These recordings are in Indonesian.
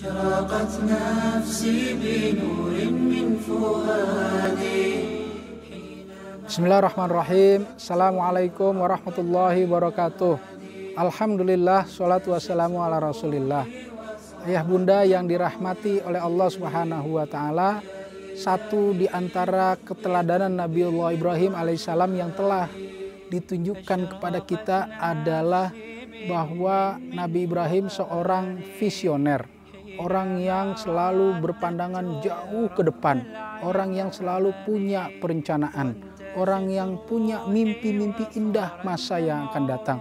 أشرقت نفسي بنور من فؤادي. Bismillahirrahmanirrahim. Assalamualaikum warahmatullahi wabarakatuh. Alhamdulillah, sholatu wassalamu ala rasulillah. Ayah bunda yang dirahmati oleh Allah Subhanahu wa ta'ala, satu di antara keteladanan Nabiullah Ibrahim alaihissalam yang telah ditunjukkan kepada kita adalah bahwa Nabi Ibrahim seorang visioner, orang yang selalu berpandangan jauh ke depan, orang yang selalu punya perencanaan, orang yang punya mimpi-mimpi indah masa yang akan datang,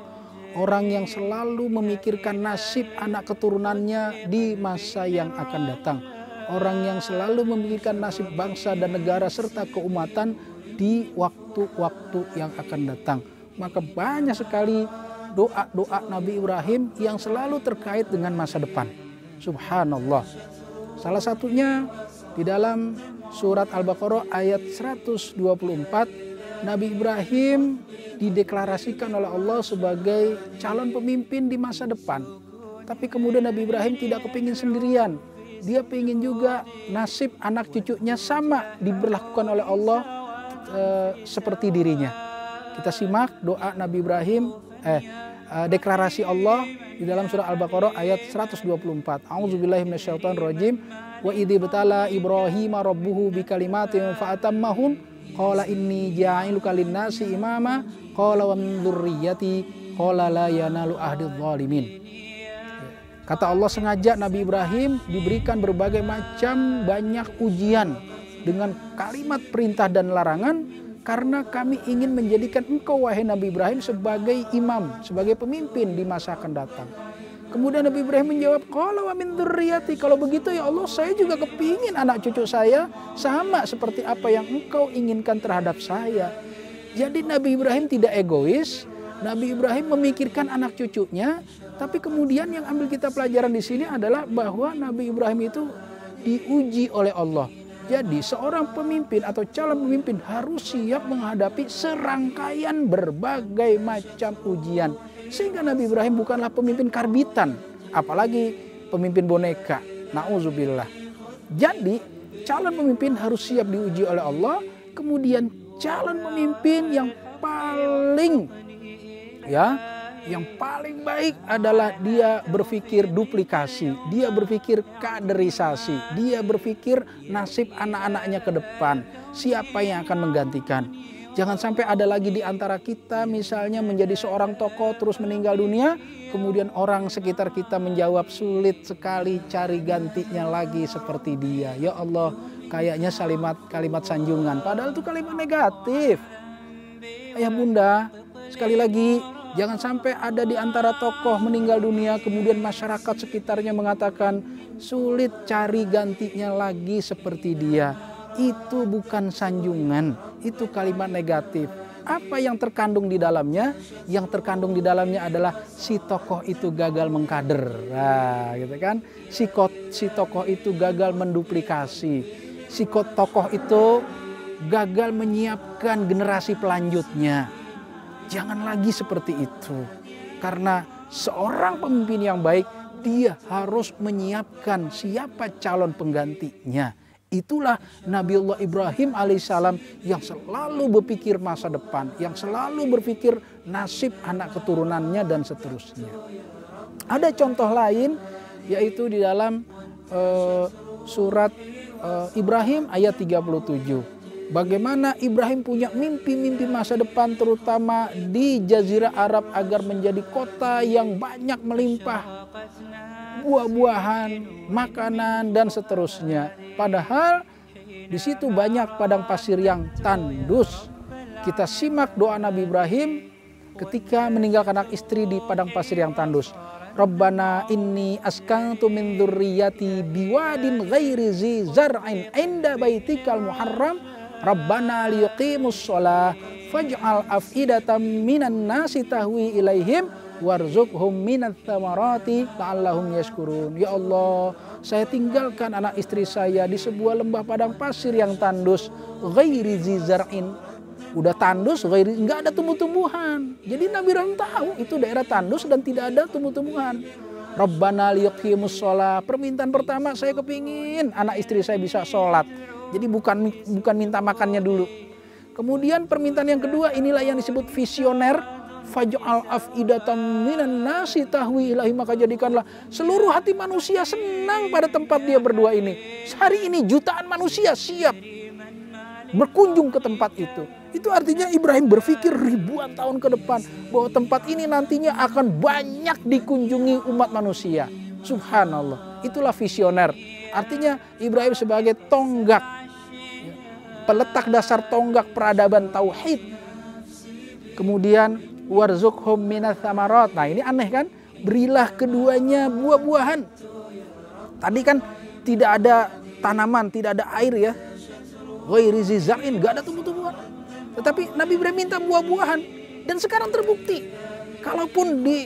orang yang selalu memikirkan nasib anak keturunannya di masa yang akan datang, orang yang selalu memikirkan nasib bangsa dan negara serta keumatan di waktu-waktu yang akan datang. Maka banyak sekali doa-doa Nabi Ibrahim yang selalu terkait dengan masa depan. Subhanallah. Salah satunya di dalam surat Al-Baqarah ayat 124, Nabi Ibrahim dideklarasikan oleh Allah sebagai calon pemimpin di masa depan. Tapi kemudian Nabi Ibrahim tidak kepingin sendirian. Dia ingin juga nasib anak cucunya sama diberlakukan oleh Allah seperti dirinya. Kita simak doa Nabi Ibrahim, deklarasi Allah di dalam surah Al-Baqarah ayat 124. A'udzubillahi minasyaitonirrajim. Wa idzi batala Ibrahim rabbuhu bikalimatin fa'atammahun qala inni ja'iluka lin-nasi imama qala wa min dzurriyyati qala la yanalu ahdidz zalimin. Kata Allah, sengaja Nabi Ibrahim diberikan berbagai macam banyak ujian dengan kalimat perintah dan larangan, karena kami ingin menjadikan engkau wahai Nabi Ibrahim sebagai imam, sebagai pemimpin di masa akan datang. Kemudian Nabi Ibrahim menjawab, qala wa min dzurriyyati, kalau begitu ya Allah, saya juga kepingin anak cucu saya sama seperti apa yang engkau inginkan terhadap saya. Jadi Nabi Ibrahim tidak egois, Nabi Ibrahim memikirkan anak cucunya, tapi kemudian yang ambil kita pelajaran di sini adalah bahwa Nabi Ibrahim itu diuji oleh Allah. Jadi seorang pemimpin atau calon pemimpin harus siap menghadapi serangkaian berbagai macam ujian. Sehingga Nabi Ibrahim bukanlah pemimpin karbitan, apalagi pemimpin boneka. Na'udzubillah. Jadi calon pemimpin harus siap diuji oleh Allah. Kemudian calon pemimpin yang paling baik adalah dia berpikir duplikasi, dia berpikir kaderisasi, dia berpikir nasib anak-anaknya ke depan, siapa yang akan menggantikan. Jangan sampai ada lagi di antara kita misalnya menjadi seorang tokoh terus meninggal dunia, kemudian orang sekitar kita menjawab sulit sekali cari gantinya lagi seperti dia. Ya Allah, kayaknya kalimat sanjungan, padahal itu kalimat negatif. Ayah bunda, sekali lagi, jangan sampai ada di antara tokoh meninggal dunia kemudian masyarakat sekitarnya mengatakan sulit cari gantinya lagi seperti dia. Itu bukan sanjungan, itu kalimat negatif. Apa yang terkandung di dalamnya? Yang terkandung di dalamnya adalah si tokoh itu gagal mengkader. Nah, gitu kan? Si tokoh itu gagal menduplikasi. Si tokoh itu gagal menyiapkan generasi pelanjutnya. Jangan lagi seperti itu. Karena seorang pemimpin yang baik, dia harus menyiapkan siapa calon penggantinya. Itulah Nabiullah Ibrahim alaihissalam yang selalu berpikir masa depan, yang selalu berpikir nasib anak keturunannya dan seterusnya. Ada contoh lain, yaitu di dalam surat Ibrahim ayat 37. Bagaimana Ibrahim punya mimpi-mimpi masa depan, terutama di Jazirah Arab, agar menjadi kota yang banyak melimpah buah-buahan, makanan, dan seterusnya. Padahal di situ banyak padang pasir yang tandus. Kita simak doa Nabi Ibrahim ketika meninggalkan anak istri di padang pasir yang tandus. Rabbana inni askantu min dzurriyyati biwadin ghairi zi zar'in inda baitikal muharram Rabbana liyuqimus shalah faj'al af'idatan minan nasi tahwi ilaihim warzuqhum minats thamarati la'allahum yashkurun. Ya Allah, saya tinggalkan anak istri saya di sebuah lembah padang pasir yang tandus, ghairi zi zar'in. Udah tandus, nggak ada tumbuh-tumbuhan. Jadi Nabi Ibrahim tahu itu daerah tandus dan tidak ada tumbuh-tumbuhan. Rabbana liyuqimus sholat. Permintaan pertama, saya kepingin anak istri saya bisa sholat. Jadi bukan minta makannya dulu. Kemudian permintaan yang kedua, inilah yang disebut visioner. Faj'al af'idatam minan nasi tahwi ilahi, maka jadikanlah seluruh hati manusia senang pada tempat dia berdua ini. Hari ini jutaan manusia siap berkunjung ke tempat itu. Itu artinya Ibrahim berpikir ribuan tahun ke depan bahwa tempat ini nantinya akan banyak dikunjungi umat manusia. Subhanallah, itulah visioner. Artinya Ibrahim sebagai tonggak, peletak dasar tonggak peradaban tauhid. Kemudian warzuqhum minas tsamarat. Nah, ini aneh kan? Berilah keduanya buah-buahan. Tadi kan tidak ada tanaman, tidak ada air ya. Ghairi ziza'in, enggak ada tumbuh-tumbuhan. Tetapi Nabi Ibrahim minta buah-buahan. Dan sekarang terbukti. Kalaupun di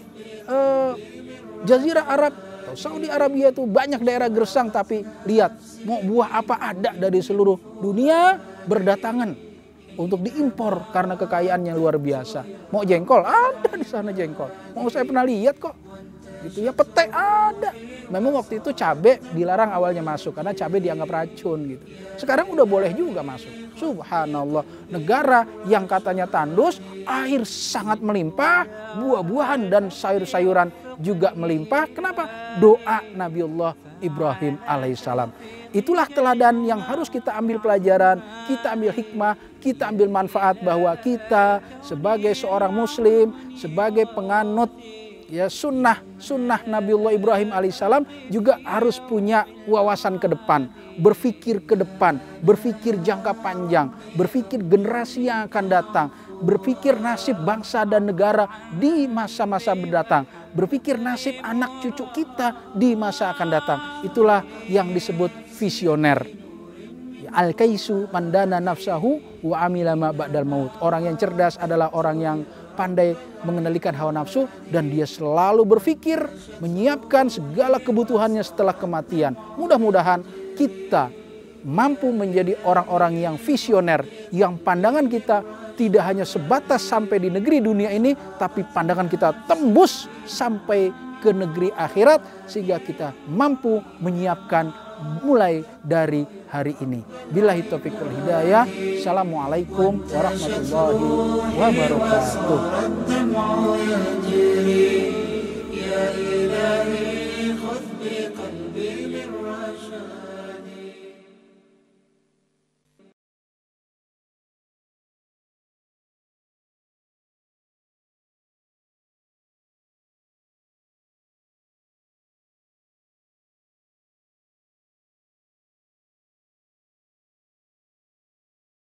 Jazirah Arab atau Saudi Arabia itu banyak daerah gersang, tapi lihat mau buah apa ada dari seluruh dunia berdatangan untuk diimpor karena kekayaannya luar biasa. Mau jengkol ada di sana jengkol. Mau saya pernah lihat kok. Gitu ya, pete ada. Memang waktu itu cabai dilarang awalnya masuk karena cabai dianggap racun gitu. Sekarang udah boleh juga masuk. Subhanallah, negara yang katanya tandus, air sangat melimpah, buah-buahan dan sayur-sayuran juga melimpah. Kenapa? Doa Nabiullah Ibrahim alaihissalam. Itulah teladan yang harus kita ambil pelajaran, kita ambil hikmah, kita ambil manfaat bahwa kita sebagai seorang muslim, sebagai penganut ya sunnah Nabiullah Ibrahim alaihissalam juga harus punya wawasan ke depan, berpikir ke depan, berpikir jangka panjang, berpikir generasi yang akan datang, berpikir nasib bangsa dan negara di masa-masa mendatang, berpikir nasib anak cucu kita di masa akan datang. Itulah yang disebut visioner. Al-kaisu mandana nafsahu wa amila ma ba'dal maut. Orang yang cerdas adalah orang yang pandai mengendalikan hawa nafsu dan dia selalu berpikir menyiapkan segala kebutuhannya setelah kematian. Mudah-mudahan kita mampu menjadi orang-orang yang visioner, yang pandangan kita tidak hanya sebatas sampai di negeri dunia ini, tapi pandangan kita tembus sampai ke negeri akhirat sehingga kita mampu menyiapkan mulai dari hari ini. Billahi taufiq wal hidayah. Assalamualaikum warahmatullahi wabarakatuh. Ya ilahi khudh bi qalbi lirrashad.